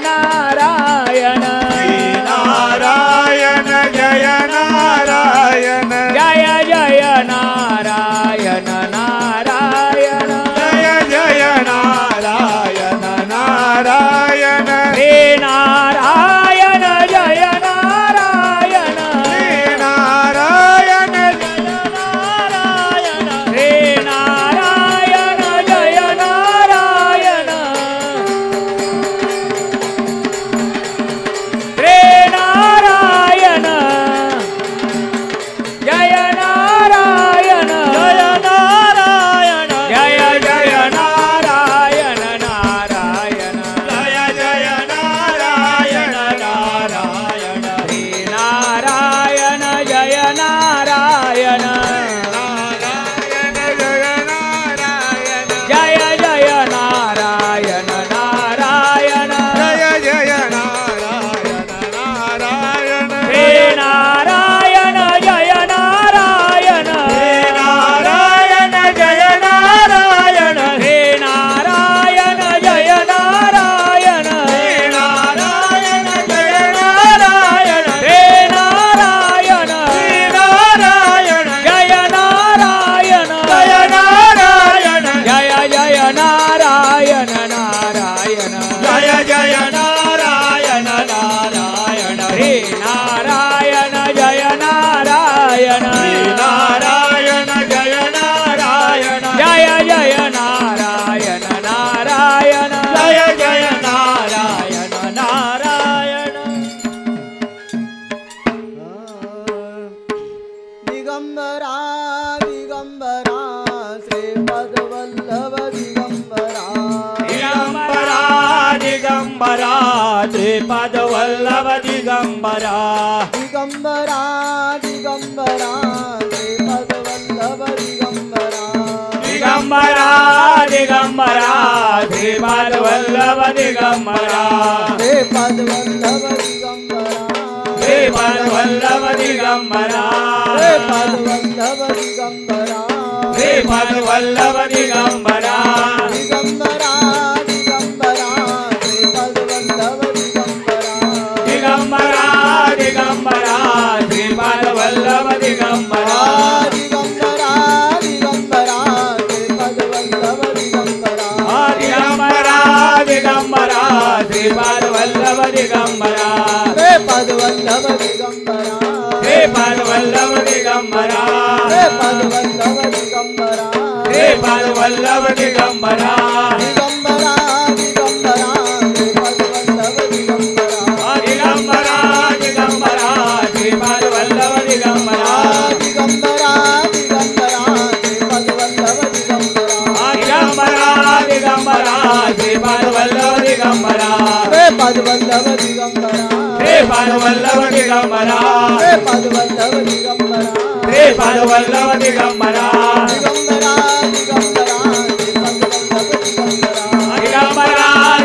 नारायण नारायण जय नारायण जय जय नारायण नारायण जय जय नारायण नारायण हे नारायण जय नारायण हे नारायण हे नारायण जय नारायण हे नारायण जय नारायण जय जय नारायण नारायण जय जय नारायण नारायण हे नारायण जय नारायण नारायण जय नारायण जय जय नारायण नारायण जय जय नारायण नारायण हे नारायण जय नारायण हे नारायण जय नारायण हे नारायण जय नारायण हे नारायण जय नारायण हे नारायण हे नारायण जय नारायण जय नारायण जय जय नारायण नारायण जय जय नारायण नारायण हे नारायण जय नारायण हे नारायण जय नारायण जय जय नारायण नारायण जय जय नारायण नारायण दिगंबरा दिगंबरा श्रीपद वल्लभ दिगंबरा दिगंबरा दिगंबरा श्रीपाद वल्लभ दिगंबरा दिगंबरा दिगंबरा श्रीपद वल्लभ दिगंबरा दिगंबरा दिगंबरा श्रीपाद वल्लभ दिगंबरा श्रीपद वल्लभ दिगंबरा श्रीपाद वल्लभ दिगंबरा श्रीपद वल्लभ दिगंबरा श्रीपाद वल्लभ दिगंबरा दिगंबरा दिगंबरा श्रीपद वल्लभ दिगंबरा दिगंबरा दिगंबरा श्रीपाद वल्लभ दिगंबरा दिगंबरा दिगंबरा श्रीपद वल्लभ दिगंबरा दिगंबरा दिगंबरा श्रीपाद वल्लभ दिगंबरा श्रीपद वल्लभ दिगंबरा श्रीपाद वल्लभ दिगंबरा श्रीपद वल्लभ दिगंबरा श्रीपाद वल्लभ दिगंबरा दिगंबरा दिगंबरा श्रीपद वल्लभ दिगंबरा दिगंबरा दिगंबरा श्रीपाद वल्लभ दिगंबरा दिगंबरा दिगंबरा श्रीपद वल्लभ दिगंबरा दिगंबरा दिगंबरा श्रीपाद वल्लभ दिगंबरा श्रीपद वल्लभ दिगंबरा श्रीपाद वल्लभ दिगंबरा श्रीपद वल्लभ दिगंबरा श्रीपाद वल्लभ दिगंबरा दिगंबरा दिगंबरा श्रीपद वल्लभ दिगंबरा दिगंबरा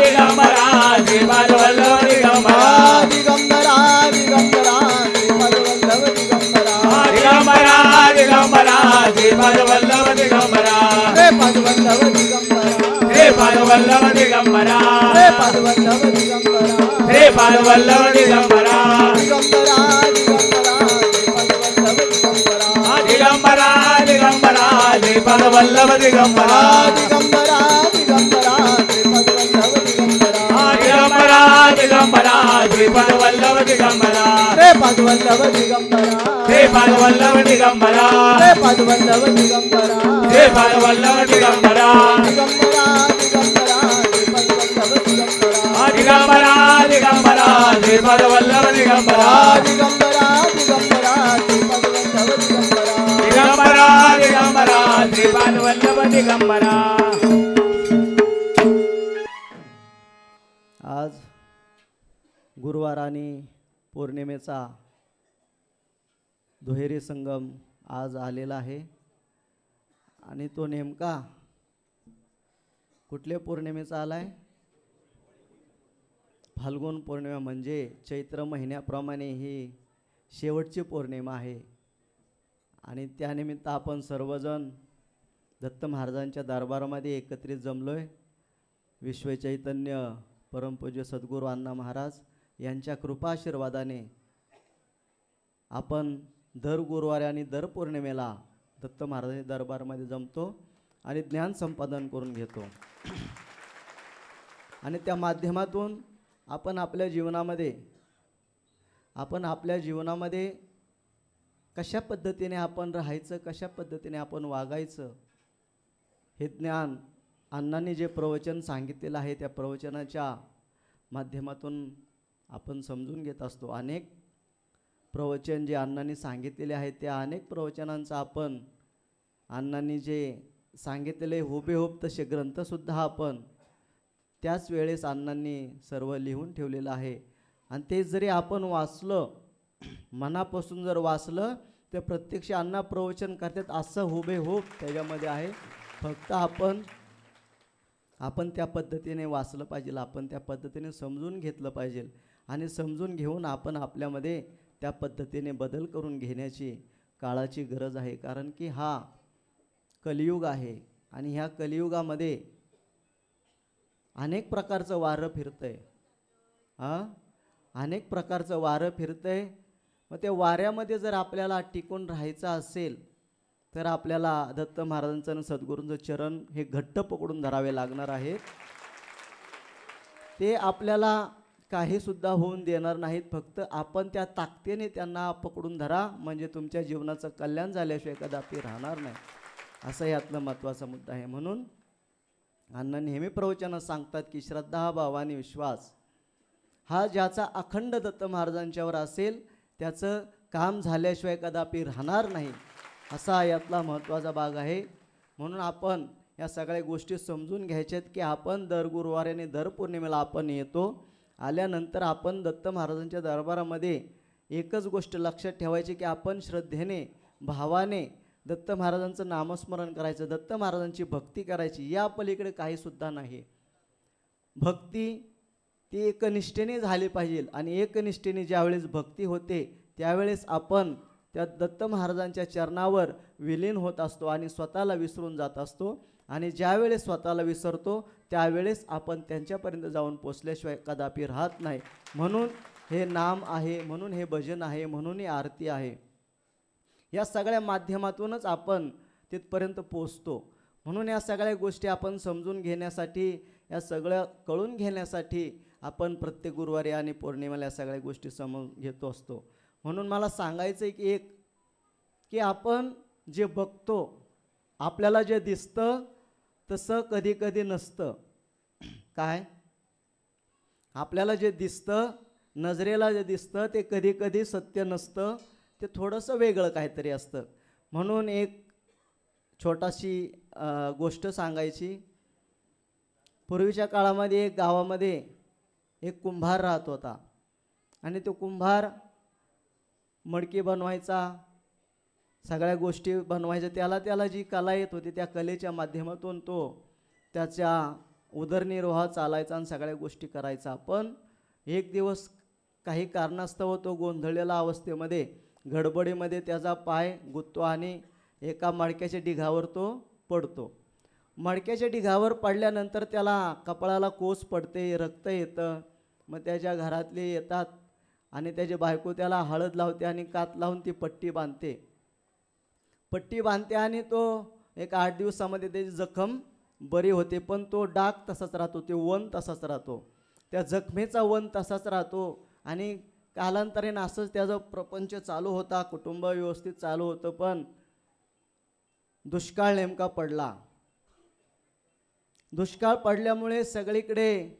दिगंबरा श्रीपाद वल्लभ दिगंबरा दिगंबरा दिगंबरा श्रीपद वल्लभ दिगंबरा दिगंबरा दिगंबरा श्रीपाद वल्लभ दिगंबरा श्रीपद वल्लभ दिगंबरा श्रीपाद वल्लभ दिगंबरा श्रीपद वल्लभ दिगंबरा श्रीपाद वल्लभ दिगंबरा दिगंबरा दिगंबरा श्रीपद वल्लभ दिगंबरा दिगंबरा दिगंबरा श्रीपाद वल्लभ दिगंबरा दिगंबरा दिगंबरा श्रीपद वल्लभ दिगंबरा दिगंबरा दिगंबरा श्रीपाद वल्लभ दिगंबरा श्रीपद वल्लभ दिगंबरा श्रीपाद वल्लभ दिगंबरा श्रीपद वल्लभ दिगंबरा श्रीपाद वल्लभ दिगंबरा दिगंबरा दिगंबरा श्रीपद वल्लभ दिगंबरा दिगंबरा दिगंबरा श्रीपाद वल्लभ दिगंबरा दिगंबरा दिगंबरा श्रीपद वल्लभ दिगंबरा दिगंबरा दिगंबरा श्रीपाद वल्लभ दिगंबरा आज गुरुवार आणि पौर्णिमेचा दुहेरी संगम आज आलेला आहे आणि तो नेमका कुठल्या पौर्णिमेचा आलाय? फाल्गुन पौर्णिमा म्हणजे चैत्र महिन्याप्रमाणे ही शेवटची पौर्णिमा आहे आणि त्यानिमित्त आपण सर्वजण दत्त महाराजांच्या दरबारामध्ये एकत्रित जमलोय। विश्वचैतन्य परमपूज्य सद्गुरू अण्णा महाराज यांच्या कृपाशीर्वादाने आपण दर गुरुवारी आणि दर पौर्णिमेला दत्त महाराजांच्या दरबारमध्ये जमतो आणि ज्ञान संपादन करून घेतो आणि त्या माध्यमातून आपण आपल्या जीवनामध्ये कशा पद्धतीने आपण राहायचं, कशा पद्धतीने आपण वागायचं, हे ज्ञान अण्णांनी जे प्रवचन सांगितलेलं आहे त्या प्रवचनाच्या माध्यमातून आपण समजून घेत असतो. अनेक प्रवचन जे अण्णांनी सांगितलेले आहेत त्या अनेक प्रवचनांचा आपण अण्णांनी जे सांगितलेले हुबेहूब तसे ग्रंथसुद्धा आपण त्याच वेळेस अण्णांनी सर्व लिहून ठेवलेलं आहे आणि ते जरी आपण वाचलं, मनापासून जर वाचलं तर प्रत्यक्ष अण्णा प्रवचन करतात असं हुबेहूब त्याच्यामध्ये आहे. फक्त आपण त्या पद्धतीने वाचलं पाहिजे, आपण त्या पद्धतीने समजून घेतलं पाहिजे आणि समजून घेऊन आपण आपल्यामध्ये त्या पद्धतीने बदल करून घेण्याची काळाची गरज आहे. कारण की हा कलियुग आहे आणि ह्या कलियुगामध्ये अनेक प्रकारचं वारं फिरतं आहे, अनेक प्रकारचं वारं फिरतं आहे. मग त्या वाऱ्यामध्ये जर आपल्याला टिकून राहायचं असेल तर आपल्याला दत्त महाराजांचं आणि सद्गुरूंचं चरण हे घट्ट पकडून धरावे लागणार आहेत. ते आपल्याला काहीसुद्धा होऊन देणार नाहीत. फक्त आपण त्या ताकदीने त्यांना पकडून धरा, म्हणजे तुमच्या जीवनाचं कल्याण झाल्याशिवाय कदापि राहणार नाही. असा यातला महत्त्वाचा मुद्दा आहे. म्हणून अण्णा नेहमी प्रवचनात सांगतात की श्रद्धा, भाव आणि विश्वास हा ज्याचा अखंड दत्त महाराजांच्यावर असेल त्याचं काम झाल्याशिवाय कदापि राहणार नाही, असा यातला महत्त्वाचा भाग आहे. म्हणून आपण या सगळ्या गोष्टी समजून घ्यायच्यात की आपण दर गुरुवारी आणि दर पौर्णिमेला आपण येतो. आल्यानंतर आपण दत्त महाराजांच्या दरबारामध्ये एकच गोष्ट लक्षात ठेवायची की आपण श्रद्धेने, भावाने दत्त महाराजांचं नामस्मरण करायचं, दत्त महाराजांची भक्ती करायची. या पलीकडे काहीसुद्धा नाही. भक्ती ती एकनिष्ठेने झाली पाहिजे आणि एकनिष्ठेने ज्यावेळेस भक्ती होते त्यावेळेस आपण त्या दत्त महाराजांच्या चरणावर विलीन होत असतो आणि स्वतःला विसरून जात असतो. आणि ज्यावेळेस स्वतःला विसरतो त्यावेळेस आपण त्यांच्यापर्यंत जाऊन पोचल्याशिवाय कदापि राहत नाही. म्हणून हे नाम आहे, म्हणून हे भजन आहे, म्हणून ही आरती आहे. या सगळ्या माध्यमातूनच आपण तिथपर्यंत पोचतो. म्हणून या सगळ्या गोष्टी आपण समजून घेण्यासाठी, या सगळ्या कळून घेण्यासाठी आपण प्रत्येक गुरुवारी आणि पौर्णिमेला या सगळ्या गोष्टी समजून घेतो असतो. म्हणून मला सांगायचं आहे की आपण जे बघतो, आपल्याला जे दिसतं तसं कधी कधी नसतं. काय? आपल्याला जे दिसतं, नजरेला जे दिसतं ते कधी कधी सत्य नसतं, ते थोडंसं वेगळं काहीतरी असतं. म्हणून एक छोटाशी गोष्ट सांगायची. पूर्वीच्या काळामध्ये एक गावामध्ये एक कुंभार राहत होता आणि तो कुंभार मडकी बनवायचा, सगळ्या गोष्टी बनवायच्या. त्याला जी कला येत होती त्या कलेच्या माध्यमातून तो त्याच्या उदरनिर्वाह चालायचा आणि सगळ्या गोष्टी करायचा. पण एक दिवस काही कारणास्तव तो गोंधळलेला अवस्थेमध्ये, गडबडीमध्ये त्याचा पाय गुंततो आणि एका मडक्याच्या ढिगावर तो पडतो. मडक्याच्या ढिगावर पडल्यानंतर त्याला कपाळाला कोस पडते, रक्त येतं. मग त्याच्या घरातले येतात आणि त्याची बायको त्याला हळद लावते आणि कात लावून ती पट्टी बांधते आणि तो एक 8 दिवसामध्ये त्याची जखम बरी होते. पण तो डाग तसाच राहतो, ते वन तसाच राहतो, त्या जखमेचा वन तसाच राहतो. आणि कालांतराने असंच त्याचा प्रपंच चालू होता, कुटुंब व्यवस्थित चालू होतं. पण दुष्काळ नेमका पडला. दुष्काळ पडल्यामुळे सगळीकडे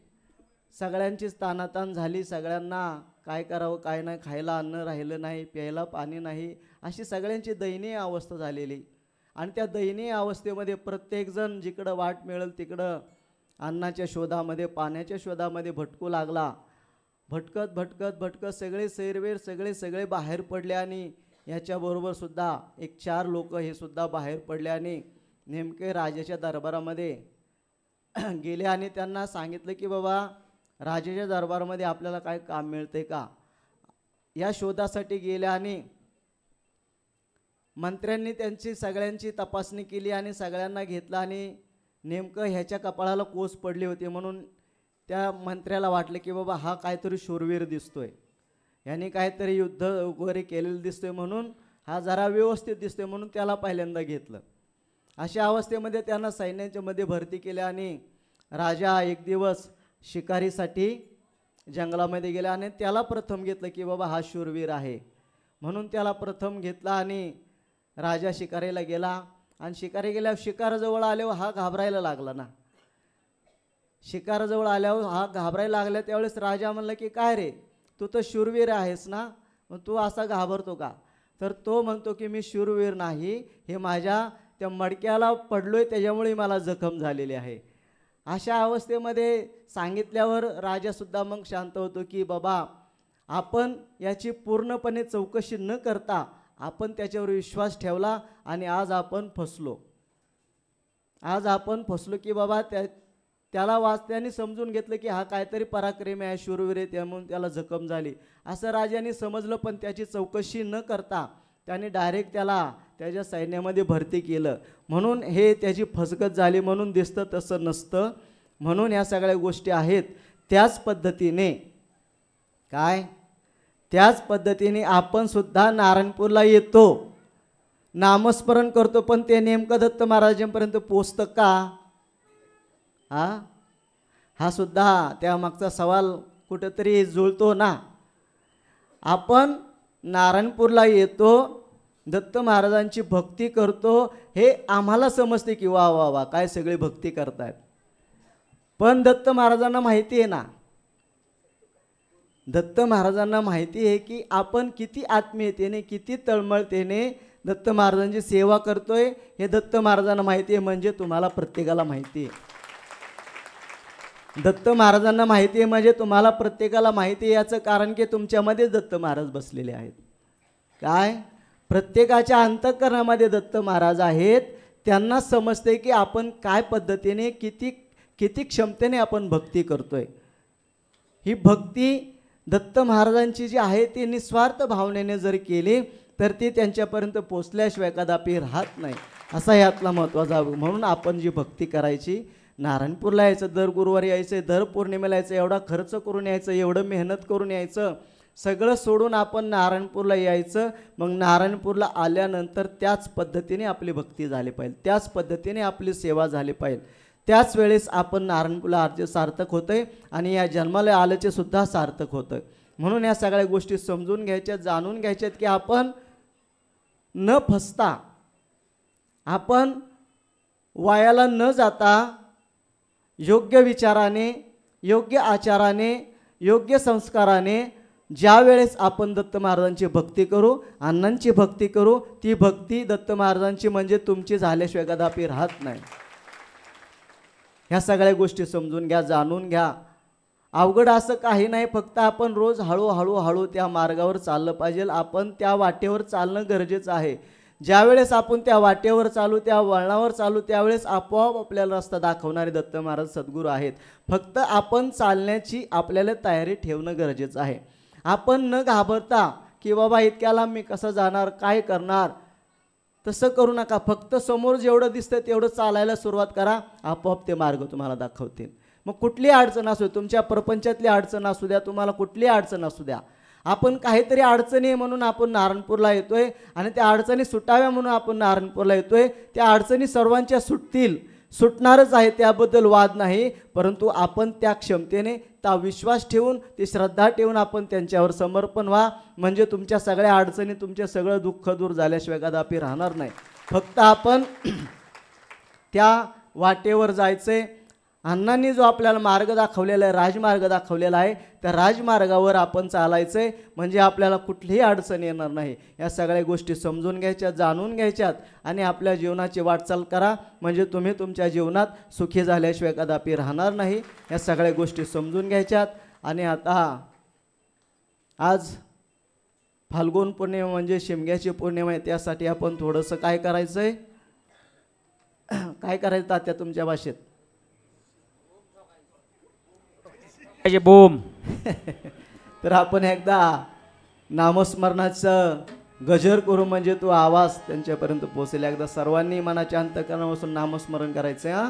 सगळ्यांचीच तानातान झाली. सगळ्यांना काय करावं काय नाही, खायला अन्न राहिलं नाही, प्यायला पाणी नाही, अशी सगळ्यांची दयनीय अवस्था झालेली. आणि त्या दयनीय अवस्थेमध्ये प्रत्येकजण जिकडं वाट मिळेल तिकडं अन्नाच्या शोधामध्ये, पाण्याच्या शोधामध्ये भटकू लागला. भटकत सगळे सैरवेर सगळे बाहेर पडले. आणि याच्याबरोबर सुद्धा एक 4 लोक हे सुद्धा बाहेर पडले आणि नेमके राजाच्या दरबारामध्ये गेले आणि त्यांना सांगितलं की बाबा राजाच्या दरबारामध्ये आपल्याला काय काम मिळते का. या शोधासाठी गेले आणि मंत्र्यांनी त्यांची सगळ्यांची तपासणी केली आणि सगळ्यांना घेतलं आणि नेमकं ह्याच्या कपाळाला कोस पडली होती. म्हणून त्या मंत्र्याला वाटलं की बाबा हा काहीतरी शूरवीर दिसतोय, याने काहीतरी युद्ध वगैरे केलेलं दिसतोय, म्हणून हा जरा व्यवस्थित दिसतोय, म्हणून त्याला पहिल्यांदा घेतलं. अशा अवस्थेमध्ये त्यांना सैन्याच्या मध्ये भरती केले आणि राजा एक दिवस शिकारीसाठी जंगलामध्ये गेला आणि त्याला प्रथम घेतलं की बाबा हा शूरवीर आहे, म्हणून त्याला प्रथम घेतला. आणि राजा शिकारीला गेला आणि शिकारी गेल्यावर शिकाराजवळ आल्यावर हा घाबरायला लागला ना. शिकाराजवळ आल्यावर हा घाबरायला लागला. त्यावेळेस राजा म्हणला की काय रे, तू तर शूरवीर आहेस ना, मग तू असा घाबरतो का? तर तो म्हणतो की मी शूरवीर नाही, हे माझ्या त्या मडक्याला पडलोय त्याच्यामुळे मला जखम झालेली आहे. अशा अवस्थेमध्ये सांगितल्यावर राजासुद्धा मग शांत होतो की बाबा आपण याची पूर्णपणे चौकशी न करता आपण त्याच्यावर विश्वास ठेवला आणि आज आपण फसलो. आज आपण फसलो की बाबा त्याला वाचत्याने समजून घेतलं की हा काहीतरी पराक्रमी आहे, शूरवीर आहे, त्यामुळे त्याला जखम झाली असं राजाने समजलं. पण त्याची चौकशी न करता त्याने डायरेक्ट त्याला त्याच्या सैन्यामध्ये भरती केलं, म्हणून हे त्याची फसगत झाली. म्हणून दिसतं तसं नसतं, म्हणून या सगळ्या गोष्टी आहेत. त्याच पद्धतीने त्याच पद्धतीने आपण सुद्धा नारायणपूरला येतो, नामस्मरण करतो, पण ते नेमकं दत्त महाराजांपर्यंत पोचतं का? हा सुद्धा त्या मागचा सवाल कुठेतरी जुळतो ना. आपण नारायणपूरला येतो, दत्त महाराजांची भक्ती करतो, हे आम्हाला समजते की वा वा वा काय सगळे भक्ती करतायत, पण दत्त महाराजांना माहिती आहे ना, दत्त महाराजांना माहिती आहे की आपण किती आत्मीयतेने किती तळमळतेने दत्त महाराजांची सेवा करतोय, हे दत्त महाराजांना माहिती आहे. म्हणजे तुम्हाला प्रत्येकाला माहिती आहे, दत्त महाराजांना माहिती आहे म्हणजे तुम्हाला प्रत्येकाला माहिती आहे. याचं कारण की तुमच्यामध्ये दत्त महाराज बसलेले आहेत. प्रत्येकाच्या अंतःकरणामध्ये दत्त महाराज आहेत. त्यांना समजते की आपण काय पद्धतीने किती क्षमतेने आपण भक्ती करतोय. ही भक्ती दत्त महाराजांची जी आहे ती निस्वार्थ भावनेने जर केली तर ती त्यांच्यापर्यंत पोचल्याशिवाय कदापि राहत नाही. असा यातला महत्त्वाचा. म्हणून आपण जी भक्ती करायची, नारायणपूरला यायचं, दर गुरुवारी यायचं, दर पौर्णिमेला यायचं, एवढा खर्च करून यायचं, एवढं मेहनत करून यायचं, सगळं सोडून आपण नारायणपूरला यायचं. मग नारायणपूरला आल्यानंतर त्याच पद्धतीने आपली भक्ती झाली पाहिजे, त्याच पद्धतीने आपली सेवा झाली पाहिजे. त्याच वेळेस आपण नारायणपूरला आरचे सार्थक होतंय आणि या जन्माला आल्याचे सुद्धा सार्थक होतं. म्हणून या सगळ्या गोष्टी समजून घ्यायच्यात, जाणून घ्यायच्यात की आपण न फसता, आपण वायाला न जाता योग्य विचाराने, योग्य आचाराने, योग्य संस्काराने ज्या वेळेस आपण दत्त महाराजांची भक्ती करू, अण्णांची भक्ती करू, ती भक्ती दत्त महाराजांची म्हणजे तुमची झाल्याशिवाय कदापि राहत नाही. ह्या सगळ्या गोष्टी समजून घ्या, जाणून घ्या. अवघड असं काही नाही, फक्त आपण रोज हळूहळू त्या मार्गावर चाललं पाहिजे. आपण त्या वाटेवर चालणं गरजेचं आहे. ज्यावेळेस आपण त्या वाटेवर चालू, त्या वळणावर चालू, त्यावेळेस आपोआप आपल्याला रस्ता दाखवणारे दत्त महाराज सद्गुरू आहेत. फक्त आपण चालण्याची आपल्याला तयारी ठेवणं गरजेचं आहे. आपण न घाबरता की बाबा इतक्याला मी कसं जाणार, काय करणार, तसं करू नका. फक्त समोर जेवढं दिसतं तेवढं चालायला सुरुवात करा, आपोआप ते मार्ग तुम्हाला दाखवतील. मग कुठली अडचण असू, तुमच्या प्रपंचातली अडचण असू द्या, तुम्हाला कुठली अडचण असू द्या, आपण काहीतरी अडचणी म्हणून आपण नारायणपूरला येतोय आणि त्या अडचणी सुटाव्या म्हणून आपण नारायणपूरला येतोय. त्या अडचणी सर्वांच्या सुटतील, सुटणारच आहे, त्याबद्दल वाद नाही. परंतु आपण त्या क्षमतेने, त्या विश्वास ठेवून, ती श्रद्धा ठेवून आपण त्यांच्यावर समर्पण व्हा. म्हणजे तुमच्या सगळ्या अडचणी, तुमचे सगळं दुःख दूर झाल्याशिवाय कदापि राहणार नाही. फक्त आपण त्या वाटेवर जायचंय. अण्णांनी जो आपल्याला मार्ग दाखवलेला आहे, राजमार्ग दाखवलेला आहे, त्या राजमार्गावर आपण चालायचंय. म्हणजे आपल्याला कुठलीही अडचण येणार नाही. या सगळ्या गोष्टी समजून घ्यायच्यात, जाणून घ्यायच्यात आणि आपल्या जीवनाची वाटचाल करा. म्हणजे तुम्ही तुमच्या जीवनात सुखी झाल्याशिवाय कदापि राहणार नाही. या सगळ्या गोष्टी समजून घ्यायच्यात. आणि आता आज फाल्गुन पौर्णिमा म्हणजे शिमग्याची पौर्णिमा आहे. त्यासाठी आपण थोडंसं काय करायचं आहे, काय करायचं तात्या तुमच्या भाषेत? बोम. तर आपण एकदा नामस्मरणाचं गजर करू, म्हणजे तो आवाज त्यांच्यापर्यंत पोहोचेल. एकदा सर्वांनी मनाच्या अंतःकरणापासून नामस्मरण करायचं.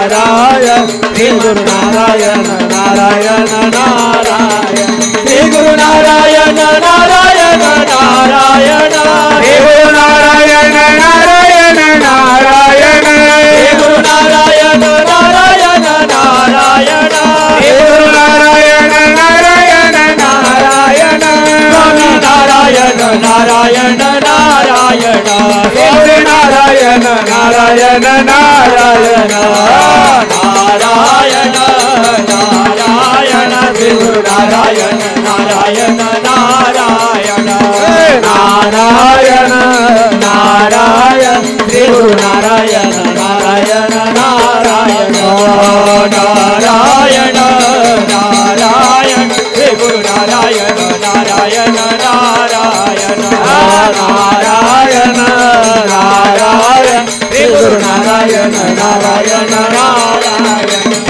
नारायण श्री गुरु नारायण नारायण नारायण श्री गुरु नारायण नारायण नारायण श्री गुरु नारायण नारायण नारायण श्री गुरु नारायण नारायण नारायण श्री गुरु नारायण नारायण नारायण स्वामी नारायण नारायण नारायण स्वामी नारायण नारायण नारायण नारायण नारायण श्री गुरु नारायण नारायण नारायण नारायण नारायण श्री गुरु नारायण नारायण नारायण नारायण नारायण श्री गुरु नारायण नारायण नारायण नारायण नारायण श्री गुरु नारायण नारायण नारायण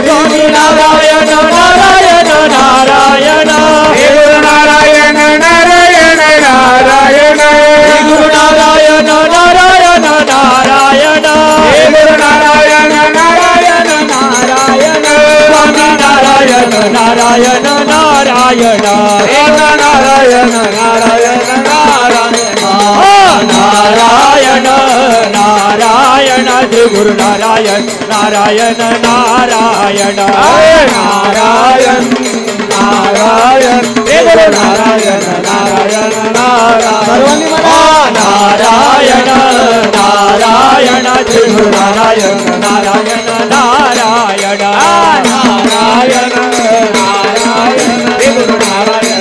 स्वामी नारायण नारायण नारायण श्री गुरु नारायण नारायण नारायण श्री गुरु नारायण नारायण नारायण श्री गुरु नारायण नारायण नारायण स्वामी नारायण नारायण नारायण नारायण नारायण नारायण नारायण श्री गुरु नारायण नारायण नारायण नारायण नारायण श्री गुरु नारायण नारायण नारायण नारायण नारायण श्री गुरु नारायण नारायण नारायण नारायण नारायण श्री गुरु नारायण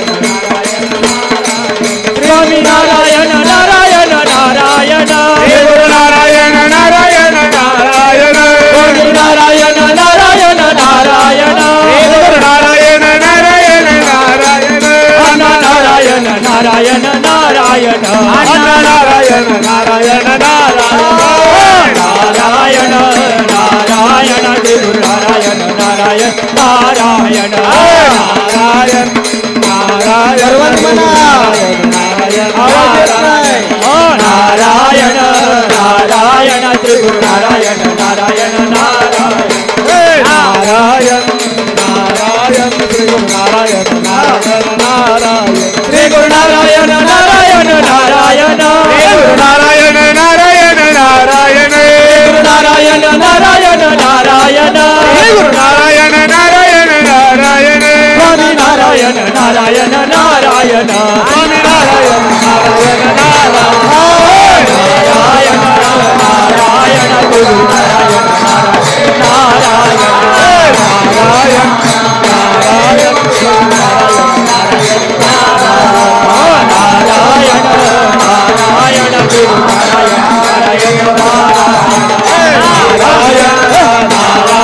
स्वामी नारायण नारायण नारायण श्री गुरु नारायण नारायण नारायण स्वामी नारायण नारायण नारायण श्री गुरु नारायण नारायण नारायण नारायण नारायण नारायण नारायण नारायण नारायण नारायण श्री गुरु नारायण नारायण नारायण नारायण नारायण नारायण नारायण श्री गुरु नारायण नारायण नारायण नारायण श्री गुरु नारायण नारायण नारायण श्री गुरु नारायण नारायण नारायण श्री गुरु नारायण नारायण नारायण गुरु नारायण नारायण नारायण श्री गुरु नारायण नारायण नारायण स्वामी नारायण नारायण नारायण स्वामी नारायण नारायण नारायण नारायण गुरु नारायण नारायण नारायण नारायण नारायण नारायण गुरु नारायण नारायण नारायण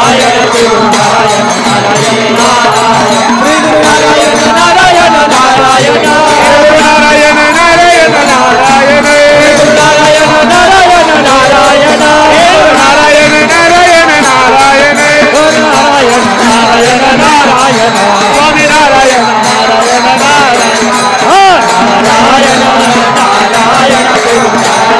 नारायण गुरु नारायण नारायण श्री गुरु नारायण नारायण नारायण नारायण नारायण नारायण गुरु नारायण नारायण नारायण नारायण नारायण नारायण गुरु नारायण नारायण नारायण स्वामी नारायण नारायण नारायण नारायण नारायण गुरु नारायण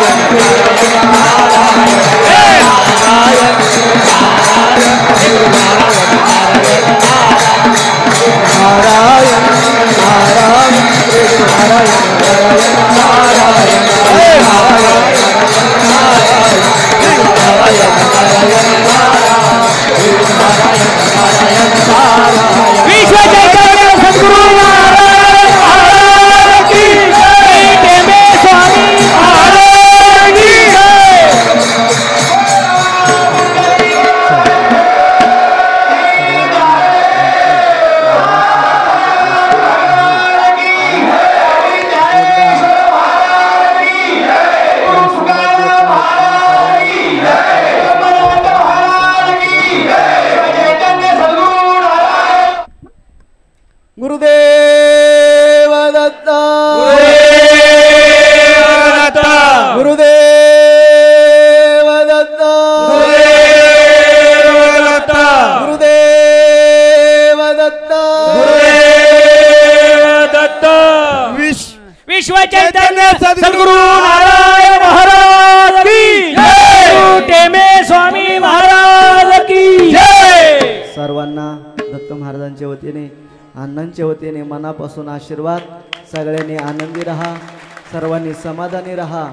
गुरुदेव दत्त गुरुदेव दत्त गुरुदेव दत्त विश्व चैतन्य सद्गुरु नारायण महाराज की जय। टेमे स्वामी महाराज की जय। सर्वांना दत्त महाराजांच्या वतीने अण्णांच्या वतीने मनापासून आशीर्वाद. सगळ्यांनी आनंदी राहा, सर्वांनी समाधानी राहा.